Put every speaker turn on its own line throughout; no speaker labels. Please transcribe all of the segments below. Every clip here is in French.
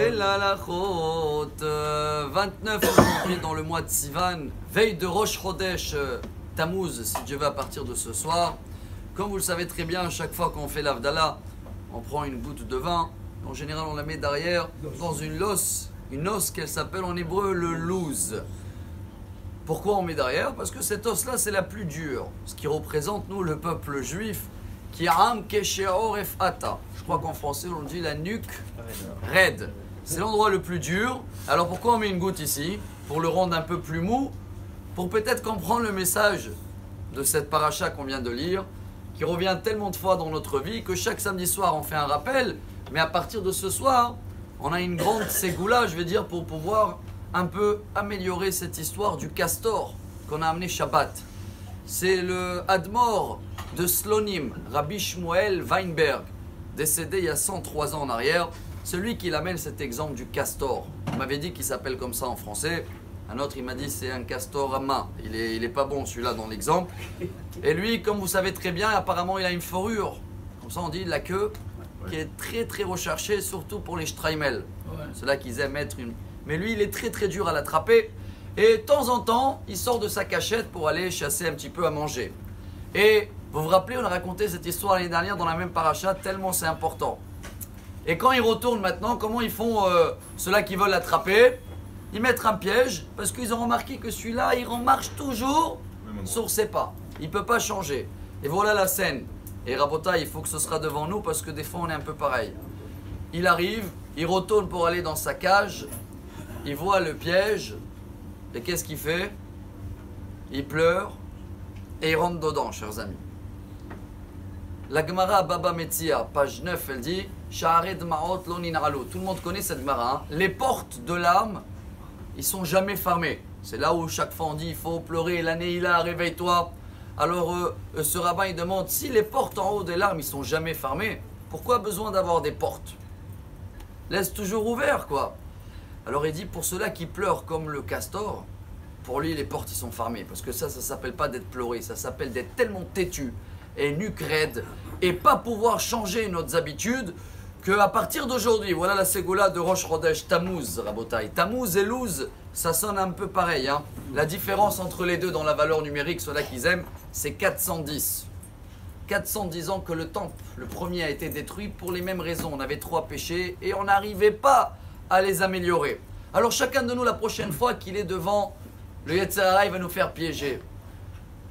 Quelle halachot 29 aujourd'hui dans le mois de Sivan, veille de Rosh Chodesh Tammuz, si Dieu veut, à partir de ce soir. Comme vous le savez très bien, chaque fois qu'on fait l'Avdallah, on prend une goutte de vin. En général, on la met derrière dans une os qu'elle s'appelle en hébreu le louz. Pourquoi on met derrière? Parce que cette os-là, c'est la plus dure. Ce qui représente, nous, le peuple juif, qui a am kesheor efata. Je crois qu'en français, on dit la nuque raide. C'est l'endroit le plus dur. Alors pourquoi on met une goutte ici? Pour le rendre un peu plus mou, pour peut-être comprendre le message de cette paracha qu'on vient de lire, qui revient tellement de fois dans notre vie que chaque samedi soir, on fait un rappel. Mais à partir de ce soir, on a une grande ségoula, je vais dire, pour pouvoir un peu améliorer cette histoire du castor qu'on a amené Shabbat. C'est le Admor de Slonim, Rabbi Shmuel Weinberg, décédé il y a 103 ans en arrière, celui qui amène cet exemple du castor. On m'avait dit qu'il s'appelle comme ça en français. Un autre, il m'a dit c'est un castor à main. Il est pas bon celui-là dans l'exemple. Et lui, comme vous savez très bien, apparemment il a une forure. Comme ça on dit la queue, qui est très très recherchée, surtout pour les Streimel. Ceux-là qui aiment mettre une... Mais lui, il est très très dur à l'attraper. Et de temps en temps, il sort de sa cachette pour aller chasser un petit peu à manger. Et vous vous rappelez, on a raconté cette histoire l'année dernière dans la même paracha, tellement c'est important. Et quand ils retournent maintenant, comment ils font ceux-là qui veulent l'attraper? Ils mettent un piège parce qu'ils ont remarqué que celui-là, il marche toujours sur ses pas. Il ne peut pas changer. Et voilà la scène. Et Rabota, il faut que ce sera devant nous parce que des fois on est un peu pareil. Il arrive, il retourne pour aller dans sa cage, il voit le piège, et qu'est-ce qu'il fait? Il pleure et il rentre dedans, chers amis. La Gemara Baba Metzia, page 9, elle dit Sha'ared ma'ot lo nin'alu. Tout le monde connaît cette Gemara. Hein? Les portes de larmes, ils sont jamais fermées. C'est là où chaque fois on dit il faut pleurer, l'année il a, réveille-toi. Alors ce rabbin il demande si les portes en haut des larmes ils sont jamais fermées, pourquoi besoin d'avoir des portes? Laisse toujours ouvert quoi. Alors il dit pour ceux-là qui pleurent comme le castor, pour lui les portes ils sont fermées parce que ça s'appelle pas d'être pleuré, ça s'appelle d'être tellement têtu et nuque raide et pas pouvoir changer nos habitudes qu'à partir d'aujourd'hui, voilà la ségoula de Rosh Chodesh Tammuz, Rabotai. Tammuz et Louz, ça sonne un peu pareil. Hein. La différence entre les deux dans la valeur numérique, ceux-là qu'ils aiment, c'est 410. 410 ans que le temple, le premier, a été détruit pour les mêmes raisons. On avait 3 péchés et on n'arrivait pas à les améliorer. Alors chacun de nous, la prochaine fois qu'il est devant le Yetzer Hara, il va nous faire piéger.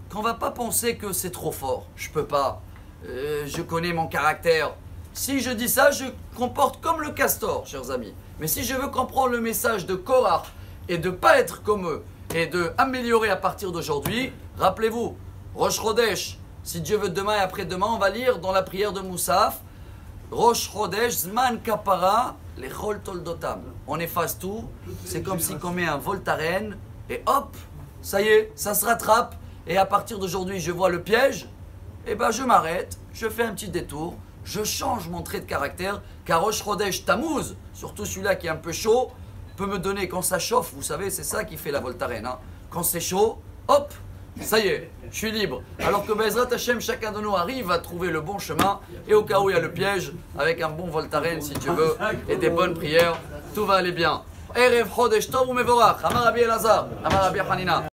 Qu'on ne va pas penser que c'est trop fort. Je peux pas. Je connais mon caractère. Si je dis ça, je comporte comme le castor, chers amis. Mais si je veux comprendre le message de Korach et de ne pas être comme eux et de améliorer à partir d'aujourd'hui, rappelez-vous, Rosh Chodesh, si Dieu veut demain et après-demain, on va lire dans la prière de Moussaf, Rosh Chodesh, Zman Kapara, Lechol Toldotam. On efface tout, c'est comme si on met un Voltaren et hop, ça y est, ça se rattrape. Et à partir d'aujourd'hui, je vois le piège, et ben je m'arrête, je fais un petit détour. Je change mon trait de caractère, car Rosh Chodesh Tammuz, surtout celui-là qui est un peu chaud, peut me donner, quand ça chauffe, vous savez, c'est ça qui fait la Voltaren. Hein. Quand c'est chaud, hop, ça y est, je suis libre. Alors que Bezrat Hashem, chacun de nous arrive à trouver le bon chemin, et au cas où il y a le piège, avec un bon Voltaren, si tu veux, et des bonnes prières, tout va aller bien. Erev Chodesh Tov u'Mevorach, Amar Rabbi Elazar, Amar Rabbi Hanina.